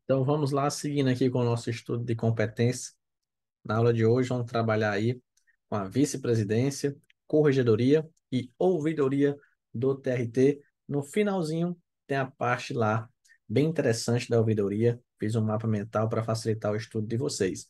Então vamos lá, seguindo aqui com o nosso estudo de competência. Na aula de hoje vamos trabalhar aí com a vice-presidência, corregedoria e ouvidoria do TRT. No finalzinho tem a parte lá bem interessante da ouvidoria. Fiz um mapa mental para facilitar o estudo de vocês.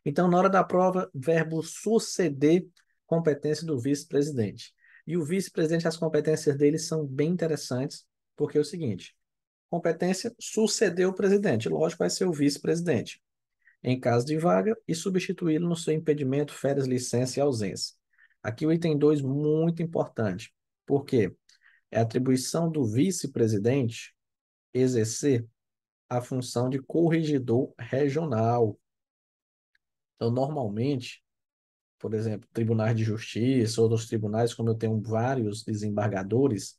Então, na hora da prova, verbo suceder, competência do vice-presidente. E o vice-presidente, as competências dele são bem interessantes, porque é o seguinte: competência, suceder o presidente. Lógico, vai ser o vice-presidente. Em caso de vaga, e substituí-lo no seu impedimento, férias, licença e ausência. Aqui o item 2 muito importante. Por quê? É a atribuição do vice-presidente exercer a função de corregedor regional. Então, normalmente, por exemplo, tribunais de justiça, outros tribunais, como eu tenho vários desembargadores,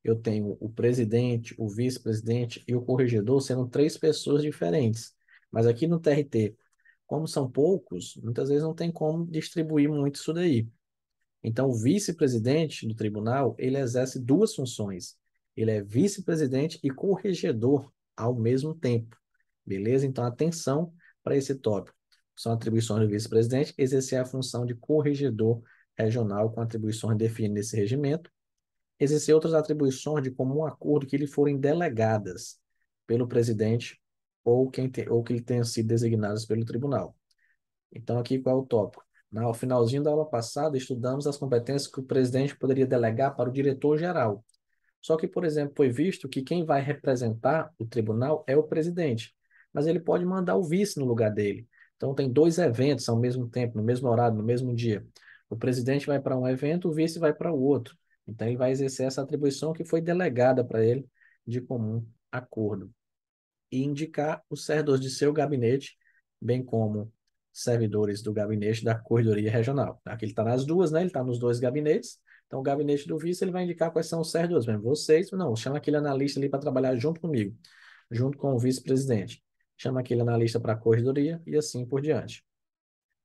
eu tenho o presidente, o vice-presidente e o corregedor sendo três pessoas diferentes. Mas aqui no TRT, como são poucos, muitas vezes não tem como distribuir muito isso daí. Então, o vice-presidente do tribunal, ele exerce duas funções. Ele é vice-presidente e corregedor ao mesmo tempo. Beleza? Então, atenção para esse tópico. São atribuições do vice-presidente, exercer a função de corregedor regional com atribuições definidas nesse regimento. Existem outras atribuições de comum acordo que lhe forem delegadas pelo presidente ou que lhe tenham sido designadas pelo tribunal. Então, aqui qual é o tópico? No finalzinho da aula passada, estudamos as competências que o presidente poderia delegar para o diretor-geral. Só que, por exemplo, foi visto que quem vai representar o tribunal é o presidente, mas ele pode mandar o vice no lugar dele. Então, tem dois eventos ao mesmo tempo, no mesmo horário, no mesmo dia. O presidente vai para um evento, o vice vai para o outro. Então, ele vai exercer essa atribuição que foi delegada para ele de comum acordo e indicar os servidores de seu gabinete, bem como servidores do gabinete da Corredoria Regional. Aqui ele está nas duas, né? Ele está nos dois gabinetes. Então, o gabinete do vice, ele vai indicar quais são os servidores. Mesmo vocês, não, chama aquele analista ali para trabalhar junto comigo, junto com o vice-presidente. Chama aquele analista para a corredoria e assim por diante.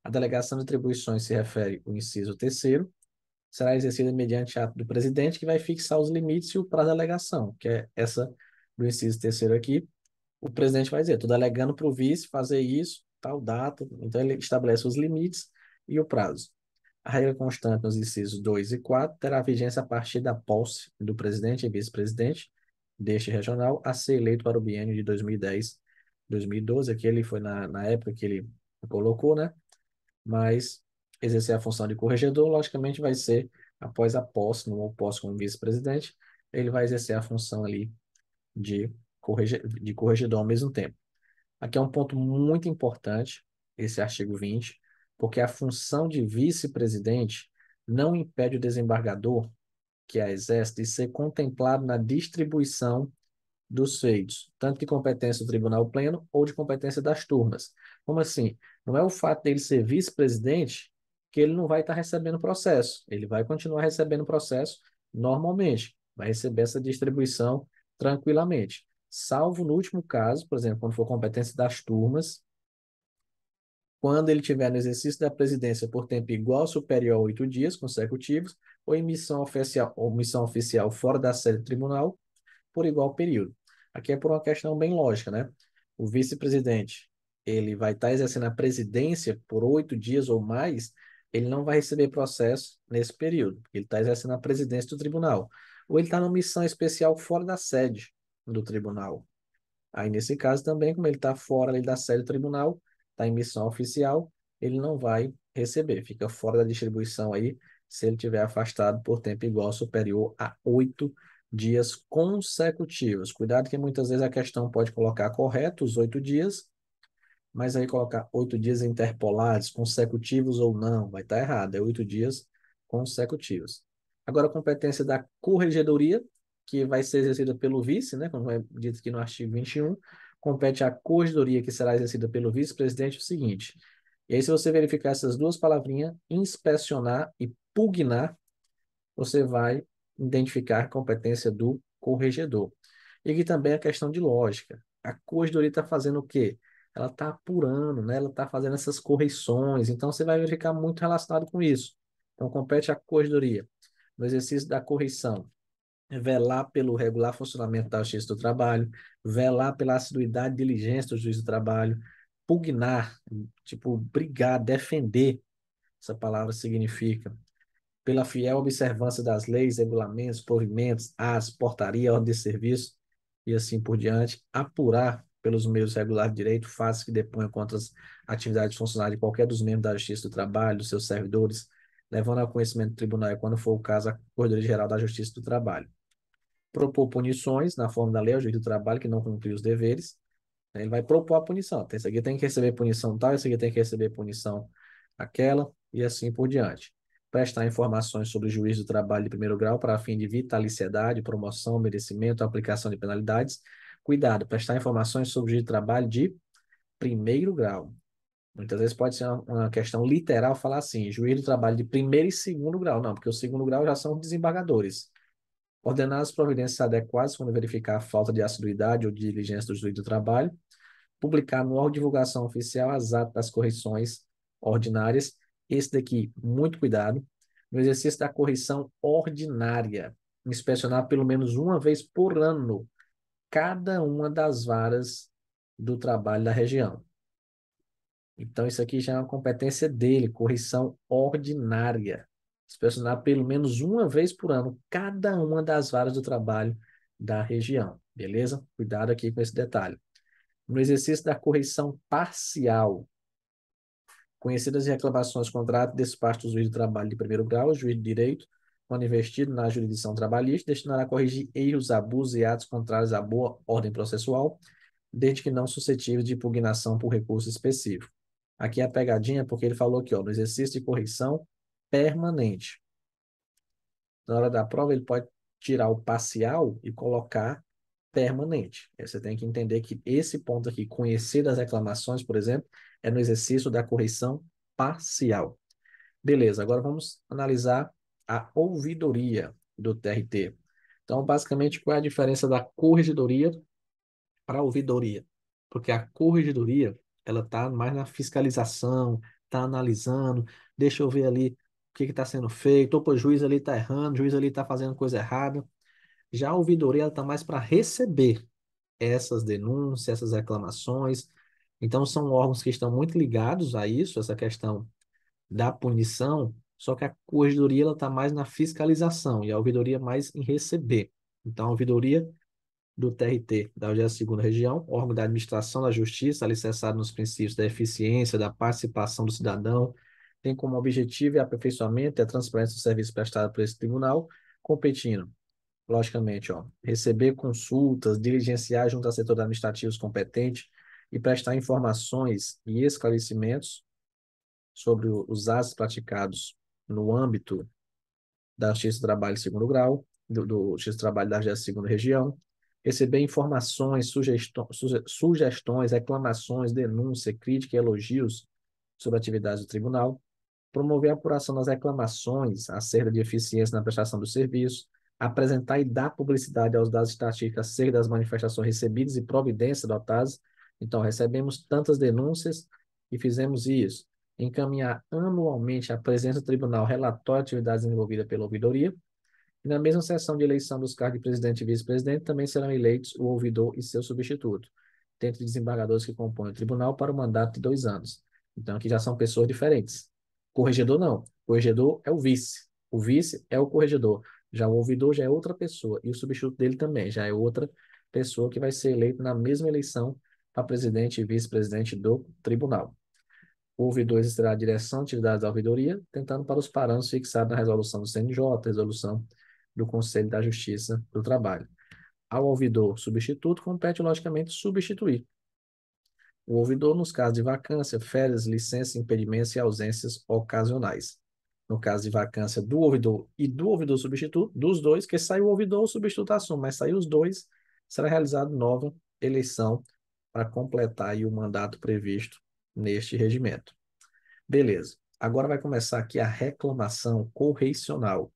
A delegação de atribuições se refere ao inciso terceiro, será exercida mediante ato do presidente, que vai fixar os limites e o prazo da delegação, que é essa do inciso terceiro aqui. O presidente vai dizer, estou delegando para o vice fazer isso, tal data, então ele estabelece os limites e o prazo. A regra constante nos incisos 2 e 4 terá vigência a partir da posse do presidente e vice-presidente deste regional a ser eleito para o biênio de 2010, 2012, aqui ele foi na época que ele colocou, né? Mas exercer a função de corregedor, logicamente, vai ser após a posse, no posse como vice-presidente, ele vai exercer a função ali de, de corregedor ao mesmo tempo. Aqui é um ponto muito importante, esse artigo 20, porque a função de vice-presidente não impede o desembargador, que a exerce, de ser contemplado na distribuição dos feitos, tanto de competência do tribunal pleno ou de competência das turmas. Como assim? Não é o fato dele ser vice-presidente que ele não vai estar recebendo processo. Ele vai continuar recebendo processo normalmente, vai receber essa distribuição tranquilamente. Salvo no último caso, por exemplo, quando for competência das turmas, quando ele tiver no exercício da presidência por tempo igual ou superior a 8 dias consecutivos, ou ou missão oficial fora da sede do tribunal, por igual período. Aqui é por uma questão bem lógica, né? O vice-presidente, ele vai estar exercendo a presidência por 8 dias ou mais, ele não vai receber processo nesse período. Ele está exercendo a presidência do tribunal. Ou ele está numa missão especial fora da sede do tribunal. Aí, nesse caso também, como ele está fora ali da sede do tribunal, está em missão oficial, ele não vai receber, fica fora da distribuição aí, se ele tiver afastado por tempo igual ou superior a 8 dias consecutivos. Cuidado que muitas vezes a questão pode colocar correto os 8 dias, mas aí colocar 8 dias interpolados, consecutivos ou não, vai estar errado, é 8 dias consecutivos. Agora, a competência da corregedoria, que vai ser exercida pelo vice, né, como é dito aqui no artigo 21, compete à corregedoria, que será exercida pelo vice-presidente, o seguinte. E aí, se você verificar essas duas palavrinhas, inspecionar e pugnar, você vai identificar a competência do corregedor. E aqui também a questão de lógica. A corregedoria está fazendo o quê? Ela está apurando, né? Ela está fazendo essas correções. Então, você vai verificar muito relacionado com isso. Então, compete à corregedoria no exercício da correção. velar pelo regular funcionamento da Justiça do Trabalho, velar pela assiduidade e diligência do juiz do trabalho, pugnar, tipo, brigar, defender, essa palavra significa, pela fiel observância das leis, regulamentos, provimentos, atos, portaria, ordem de serviço e assim por diante, apurar pelos meios regulares de direito fatos que deponham contra as atividades funcionais de qualquer dos membros da Justiça do Trabalho, dos seus servidores, levando ao conhecimento do tribunal e, quando for o caso, a Corredoria Geral da Justiça do Trabalho. Propor punições na forma da lei ao juiz do trabalho que não cumpriu os deveres, né? Ele vai propor a punição. Então, esse aqui tem que receber punição tal, esse aqui tem que receber punição aquela, e assim por diante. Prestar informações sobre o juiz do trabalho de primeiro grau para fim de vitaliciedade, promoção, merecimento, aplicação de penalidades. Cuidado, prestar informações sobre o juiz do trabalho de primeiro grau. Muitas vezes pode ser uma questão literal falar assim, juiz do trabalho de primeiro e segundo grau. Não, porque o segundo grau já são desembargadores. Ordenar as providências adequadas quando verificar a falta de assiduidade ou de diligência do juiz do trabalho. Publicar no órgão de divulgação oficial as atas das correções ordinárias. Esse daqui, muito cuidado. No exercício da correção ordinária, inspecionar pelo menos uma vez por ano cada uma das varas do trabalho da região. Então, isso aqui já é uma competência dele, correção ordinária. Inspecionar pelo menos uma vez por ano cada uma das varas do trabalho da região. Beleza? Cuidado aqui com esse detalhe. No exercício da correção parcial, conhecidas as reclamações contra ato e despacho do juiz do trabalho de primeiro grau, o juiz de direito, quando investido na jurisdição trabalhista, destinará a corrigir erros, abusos e atos contrários à boa ordem processual, desde que não suscetíveis de impugnação por recurso específico. Aqui é a pegadinha, porque ele falou aqui, ó, no exercício de correção permanente. Na hora da prova, ele pode tirar o parcial e colocar permanente. Aí você tem que entender que esse ponto aqui, conhecer das reclamações, por exemplo, é no exercício da correção parcial. Beleza, agora vamos analisar a ouvidoria do TRT. Então, basicamente, qual é a diferença da corregedoria para a ouvidoria? Porque a corregedoria, ela está mais na fiscalização, está analisando, deixa eu ver ali o que está sendo feito, opa, o juiz ali está errando, o juiz ali está fazendo coisa errada. Já a ouvidoria está mais para receber essas denúncias, essas reclamações. Então, são órgãos que estão muito ligados a isso, essa questão da punição, só que a corregedoria está mais na fiscalização e a ouvidoria mais em receber. Então, a ouvidoria do TRT, da 22ª Região, órgão da administração da justiça, alicerçado nos princípios da eficiência, da participação do cidadão, tem como objetivo e aperfeiçoamento e a transparência do serviço prestado por esse tribunal, competindo logicamente, ó, receber consultas, diligenciar junto ao setor administrativo competente e prestar informações e esclarecimentos sobre os atos praticados no âmbito da Justiça do Trabalho de segundo grau, do Justiça do Trabalho da 22ª Região, receber informações, sugestões, reclamações, denúncia, crítica e elogios sobre atividades do tribunal, promover a apuração das reclamações acerca de eficiência na prestação do serviço, apresentar e dar publicidade aos dados estatísticos acerca das manifestações recebidas e providências adotadas. Então, recebemos tantas denúncias e fizemos isso. Encaminhar anualmente à presença do tribunal relatório de atividades envolvidas pela ouvidoria. E na mesma sessão de eleição dos cargos de presidente e vice-presidente, também serão eleitos o ouvidor e seu substituto, dentre desembargadores que compõem o tribunal para o mandato de 2 anos. Então, aqui já são pessoas diferentes. Corregedor, não. Corregedor é o vice. O vice é o corregedor. Já o ouvidor já é outra pessoa. E o substituto dele também já é outra pessoa que vai ser eleito na mesma eleição para presidente e vice-presidente do tribunal. O ouvidor exercerá a direção de atividades da ouvidoria, tentando para os parâmetros fixados na resolução do CNJ, resolução do Conselho da Justiça do Trabalho. Ao ouvidor substituto, compete, logicamente, substituir o ouvidor nos casos de vacância, férias, licença, impedimentos e ausências ocasionais. No caso de vacância do ouvidor e do ouvidor substituto, dos dois, que saiu o ouvidor, o substituto assume, mas saiu os dois, será realizada nova eleição para completar aí o mandato previsto neste regimento. Beleza. Agora vai começar aqui a reclamação correicional,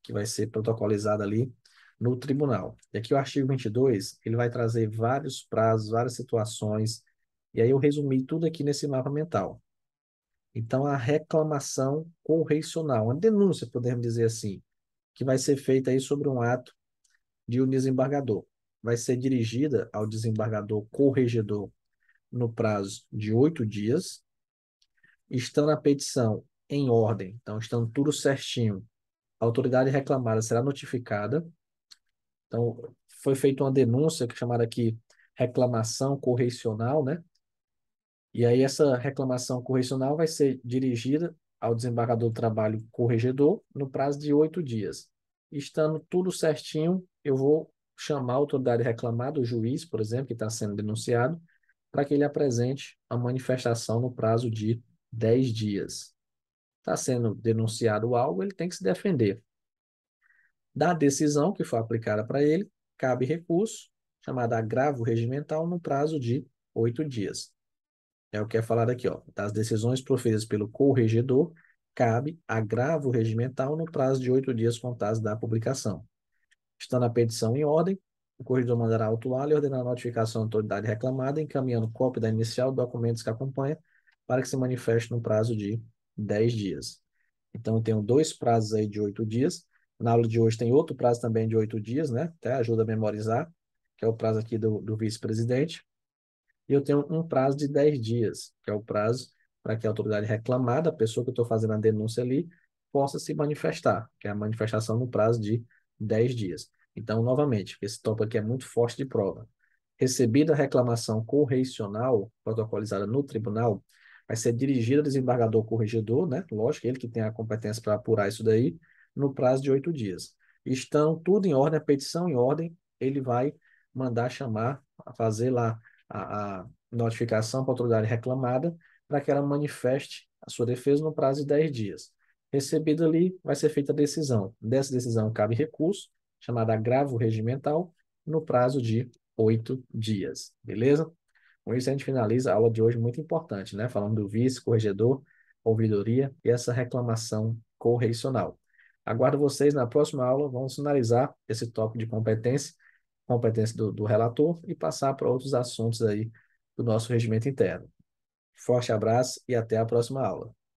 que vai ser protocolizada ali no tribunal. E aqui o artigo 22, ele vai trazer vários prazos, várias situações, e aí eu resumi tudo aqui nesse mapa mental. Então, a reclamação correicional, uma denúncia, podemos dizer assim, que vai ser feita aí sobre um ato de um desembargador. Vai ser dirigida ao desembargador corregedor no prazo de 8 dias, estando a petição em ordem, então estando tudo certinho, a autoridade reclamada será notificada. Então, foi feita uma denúncia que é chamada aqui reclamação correicional, né? E aí essa reclamação correicional vai ser dirigida ao desembargador do trabalho corregedor no prazo de 8 dias. Estando tudo certinho, eu vou chamar a autoridade reclamada, o juiz, por exemplo, que está sendo denunciado, para que ele apresente a manifestação no prazo de 10 dias. Está sendo denunciado algo, ele tem que se defender. Da decisão que foi aplicada para ele, cabe recurso, chamado agravo regimental, no prazo de 8 dias. É o que é falado aqui, ó. Das decisões proferidas pelo corregedor, cabe agravo regimental no prazo de 8 dias contados da publicação. Estando a petição em ordem, o corregedor mandará autuá-la e ordenar a notificação à autoridade reclamada, encaminhando cópia da inicial dos documentos que acompanha, para que se manifeste no prazo de 10 dias. Então, eu tenho dois prazos aí de 8 dias. Na aula de hoje tem outro prazo também de 8 dias, né? Até ajuda a memorizar, que é o prazo aqui do vice-presidente. E eu tenho um prazo de 10 dias, que é o prazo para que a autoridade reclamada, a pessoa que eu estou fazendo a denúncia ali, possa se manifestar, que é a manifestação no prazo de 10 dias. Então, novamente, esse tópico aqui é muito forte de prova. Recebida a reclamação correicional, protocolizada no tribunal, vai ser dirigida ao desembargador corregedor, né? Lógico, ele que tem a competência para apurar isso daí, no prazo de 8 dias. Estão tudo em ordem, a petição em ordem, ele vai mandar chamar, fazer lá a notificação para a autoridade reclamada para que ela manifeste a sua defesa no prazo de 10 dias. Recebido ali, vai ser feita a decisão. Dessa decisão cabe recurso, chamado agravo regimental, no prazo de 8 dias. Beleza? Com isso, a gente finaliza a aula de hoje, muito importante, né? Falando do vice, corregedor, ouvidoria e essa reclamação correicional. Aguardo vocês na próxima aula. Vamos finalizar esse tópico de competência, competência do relator e passar para outros assuntos aí do nosso regimento interno. Forte abraço e até a próxima aula.